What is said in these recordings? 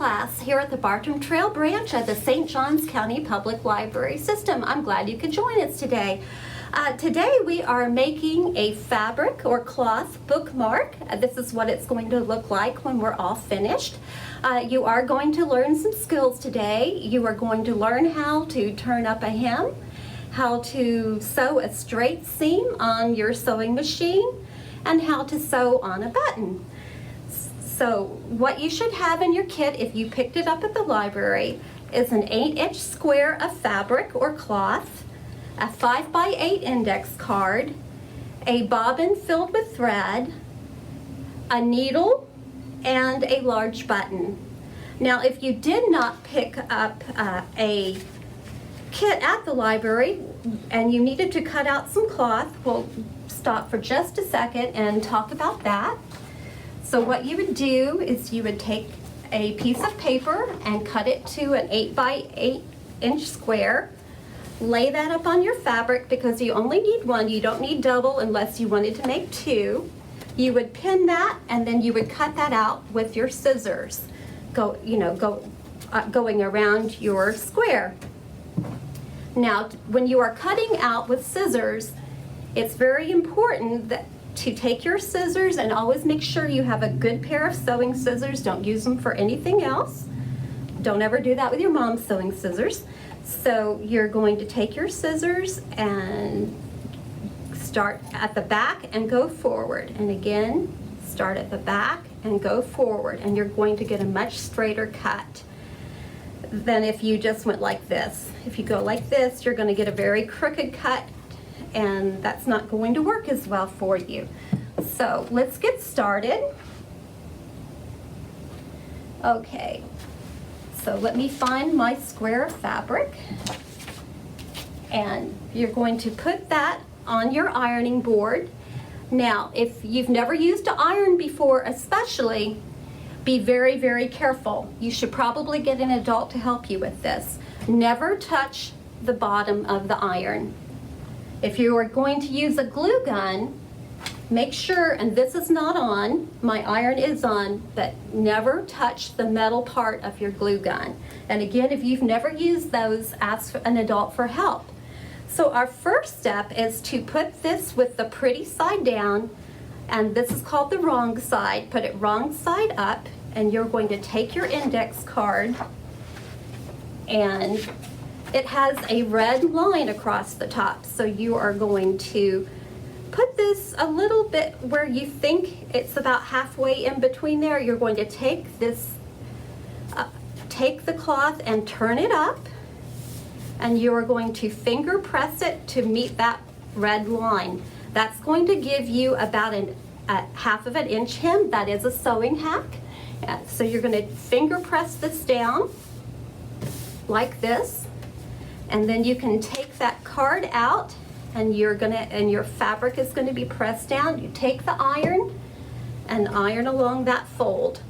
class here at the Bartram Trail branch of the St. Johns County Public Library System. I'm glad you could join us today. Today we are making a fabric or cloth bookmark. This is what it's going to look like when we're all finished. You are going to learn some skills today. You are going to learn how to turn up a hem, how to sew a straight seam on your sewing machine, and how to sew on a button. So what you should have in your kit, if you picked it up at the library, is an 8-inch square of fabric or cloth, a 5x8 index card, a bobbin filled with thread, a needle, and a large button. Now, if you did not pick up a kit at the library and you needed to cut out some cloth, we'll stop for just a second and talk about that. So what you would do is you would take a piece of paper and cut it to an 8x8-inch square. Lay that up on your fabric because you only need one. You don't need double unless you wanted to make two. You would pin that and then you would cut that out with your scissors, going around your square. Now, when you are cutting out with scissors, it's very important to take your scissors and always make sure you have a good pair of sewing scissors. Don't use them for anything else. Don't ever do that with your mom's sewing scissors. So you're going to take your scissors and start at the back and go forward. And again, start at the back and go forward. And you're going to get a much straighter cut than if you just went like this. If you go like this, you're going to get a very crooked cut, and that's not going to work as well for you. So let's get started. Okay, so let me find my square of fabric, and you're going to put that on your ironing board. Now, if you've never used an iron before, especially, be very, very careful. You should probably get an adult to help you with this. Never touch the bottom of the iron. If you are going to use a glue gun, make sure, and this is not on, my iron is on, but never touch the metal part of your glue gun. And again, if you've never used those, ask an adult for help. So our first step is to put this with the pretty side down, and this is called the wrong side. Put it wrong side up, and you're going to take your index card, and it has a red line across the top. So you are going to put this a little bit where you think it's about halfway in between there. You're going to take this, take the cloth and turn it up, and you are going to finger press it to meet that red line. That's going to give you about a half of an inch hem. That is a sewing hack. So you're going to finger press this down like this, and then you can take that card out, and your fabric is going to be pressed down. You take the iron and iron along that fold,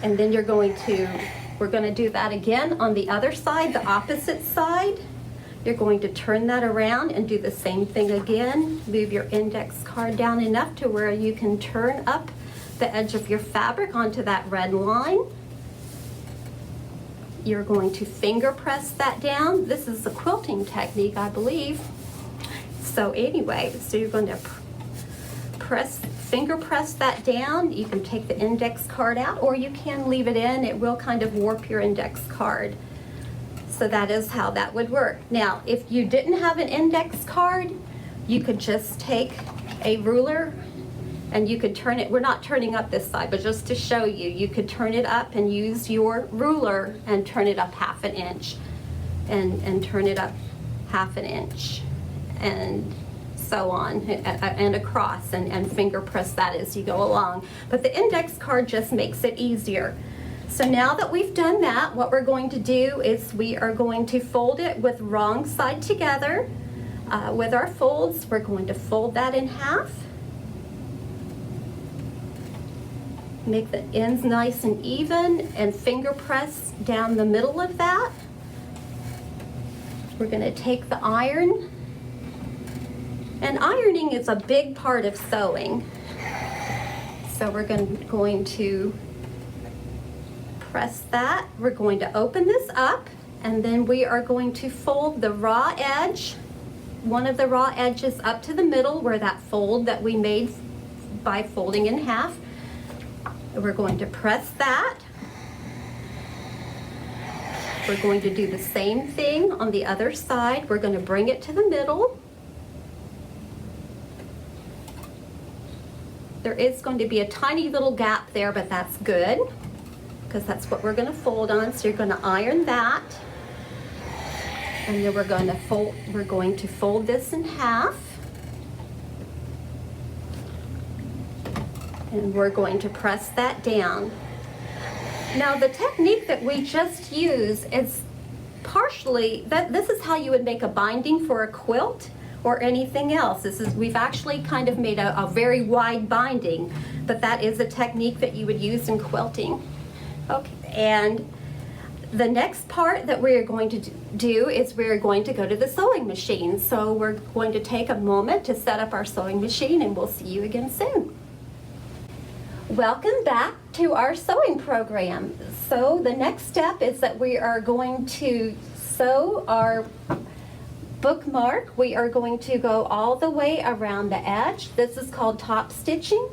and then we're going to do that again on the other side, the opposite side. You're going to turn that around and do the same thing again. Move your index card down enough to where you can turn up the edge of your fabric onto that red line. You're going to finger press that down. This is a quilting technique, I believe. So anyway, so you're going to finger press that down. You can take the index card out, or you can leave it in. It will kind of warp your index card. So that is how that would work. Now, if you didn't have an index card, you could just take a ruler and you could turn it. We're not turning up this side, but just to show you, you could turn it up and use your ruler and turn it up half an inch, and turn it up half an inch, and so on, and across, and finger press that as you go along. But the index card just makes it easier. So now that we've done that, what we're going to do is we are going to fold it with wrong side together. With our folds, we're going to fold that in half. Make the ends nice and even, and finger press down the middle of that. We're going to take the iron, and ironing is a big part of sewing. So we're going to press that. We're going to open this up, and then we are going to fold the raw edge, one of the raw edges up to the middle where that fold that we made by folding in half. And we're going to press that. We're going to do the same thing on the other side. We're going to bring it to the middle. There is going to be a tiny little gap there, but that's good because that's what we're going to fold on. So you're going to iron that. And then we're going to fold this in half. And we're going to press that down. Now the technique that we just use is partially, this is how you would make a binding for a quilt or anything else. We've actually kind of made a very wide binding, but that is a technique that you would use in quilting. Okay, and the next part that we're going to do is we're going to go to the sewing machine. So we're going to take a moment to set up our sewing machine, and we'll see you again soon. Welcome back to our sewing program. So the next step is that we are going to sew our bookmark. We are going to go all the way around the edge. This is called top stitching.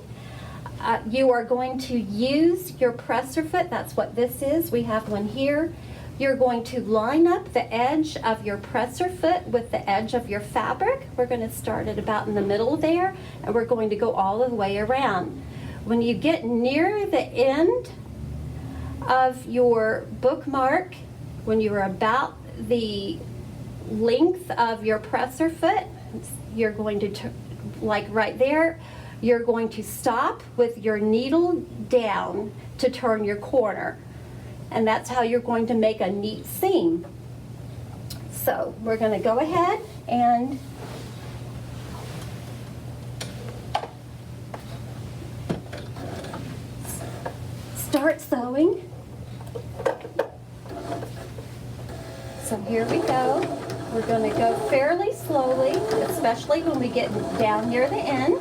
You are going to use your presser foot. That's what this is. We have one here. You're going to line up the edge of your presser foot with the edge of your fabric. We're going to start at about in the middle there, and we're going to go all the way around. When you get near the end of your bookmark, when you're about the length of your presser foot, you're going to, like right there, you're going to stop with your needle down to turn your corner. And that's how you're going to make a neat seam. So we're going to go ahead and start sewing. So here we go. We're going to go fairly slowly, especially when we get down near the end.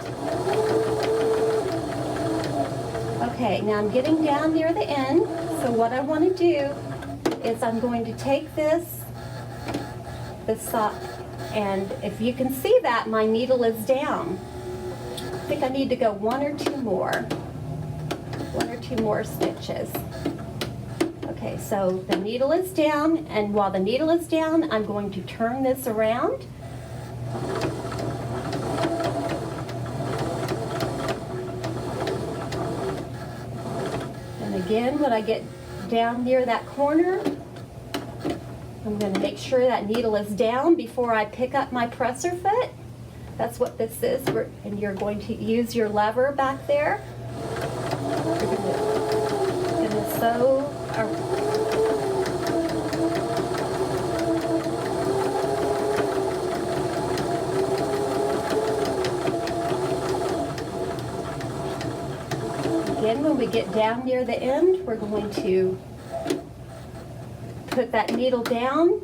Okay, now I'm getting down near the end. So what I want to do is I'm going to take this sock, and if you can see that, my needle is down. I think I need to go one or two more stitches. Okay, so the needle is down, and while the needle is down, I'm going to turn this around. And again, when I get down near that corner, I'm going to make sure that needle is down before I pick up my presser foot. That's what this is, and you're going to use your lever back there. You're going to sew again, when we get down near the end, we're going to put that needle down,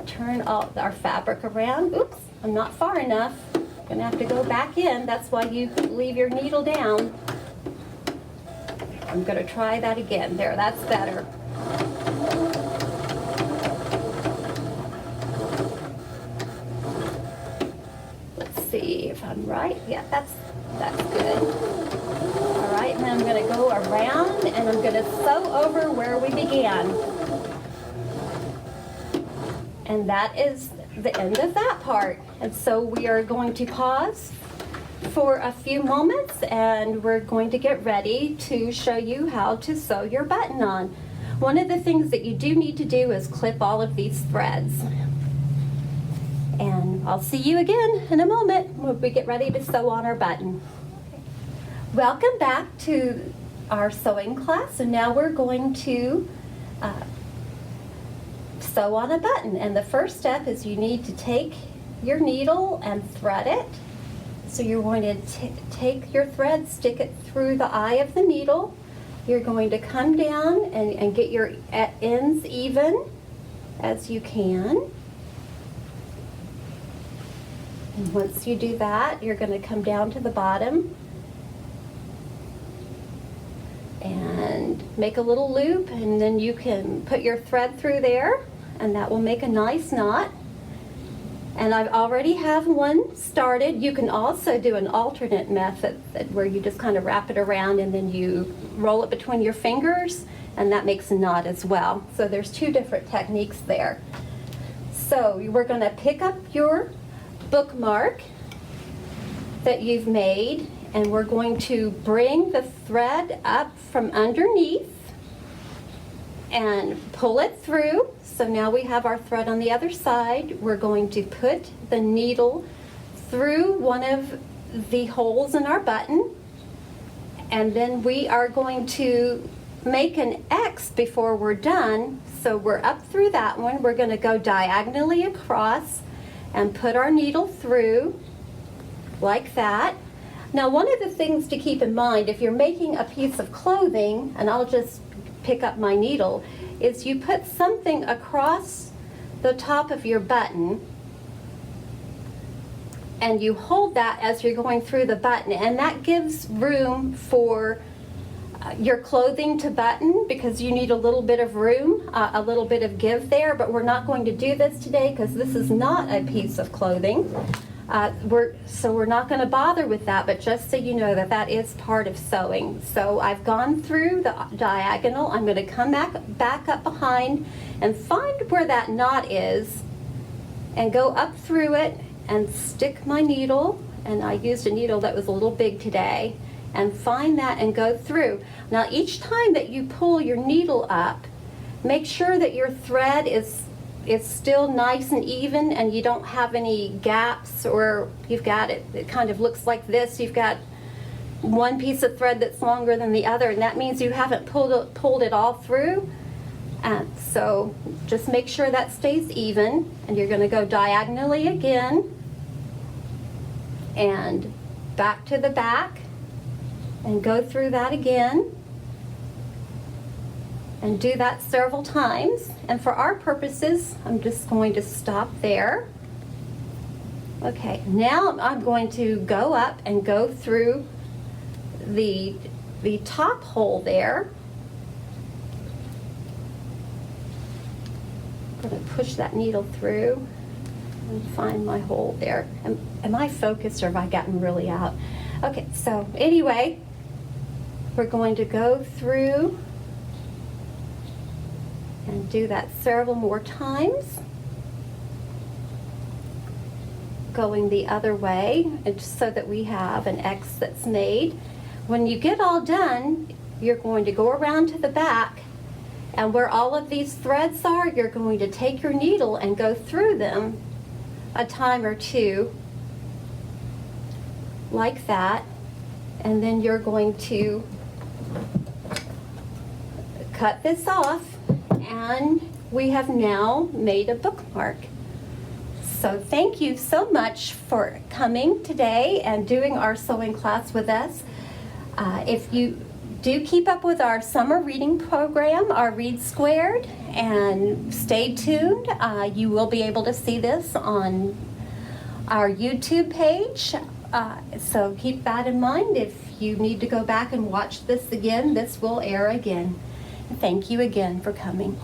turn all our fabric around. Oops, I'm not far enough. I'm going to have to go back in. That's why you leave your needle down. I'm going to try that again. There, that's better. Let's see if I'm right. Yeah, that's good. All right, and then I'm going to go around, and I'm going to sew over where we began. And that is the end of that part. And so we are going to pause for a few moments, and we're going to get ready to show you how to sew your button on. One of the things that you do need to do is clip all of these threads. And I'll see you again in a moment when we get ready to sew on our button. Welcome back to our sewing class, and now we're going to sew on a button. And the first step is you need to take your needle and thread it. So you're going to take your thread, stick it through the eye of the needle. You're going to come down and get your ends even as you can. And once you do that, you're going to come down to the bottom and and make a little loop, and then you can put your thread through there, and that will make a nice knot. And I've already have one started. You can also do an alternate method where you just kind of wrap it around and then you roll it between your fingers, and that makes a knot as well. So there's two different techniques there. So we're going to pick up your bookmark that you've made, and we're going to bring the thread up from underneath and pull it through. So now we have our thread on the other side. We're going to put the needle through one of the holes in our button, and then we are going to make an X before we're done. So we're up through that one. We're going to go diagonally across and put our needle through like that. Now, one of the things to keep in mind if you're making a piece of clothing, and I'll just pick up my needle, is you put something across the top of your button and you hold that as you're going through the button, and that gives room for your clothing to button, because you need a little bit of room, a little bit of give there. But we're not going to do this today because this is not a piece of clothing. So we're not going to bother with that, but just so you know that that is part of sewing. So I've gone through the diagonal. I'm going to come back up behind and find where that knot is and go up through it and stick my needle, and I used a needle that was a little big today, and find that and go through. Now each time that you pull your needle up, make sure that your thread is still nice and even, and you don't have any gaps, or you've got it kind of looks like this. You've got one piece of thread that's longer than the other, and that means you haven't pulled it all through. And so just make sure that stays even, and you're going to go diagonally again and back to the back and go through that again. And do that several times. And for our purposes, I'm just going to stop there. Okay, now I'm going to go up and go through the top hole there. I'm going to push that needle through and find my hole there. Am I focused, or have I gotten really out? Okay, so anyway, we're going to go through and do that several more times, going the other way, and just so that we have an X that's made. When you get all done, you're going to go around to the back, and where all of these threads are, you're going to take your needle and go through them a time or two like that, and then you're going to cut this off, and we have now made a bookmark. So thank you so much for coming today and doing our sewing class with us. If you do keep up with our summer reading program, our Read Squared, and stay tuned, you will be able to see this on our YouTube page. So keep that in mind. If you need to go back and watch this again, this will air again. Thank you again for coming.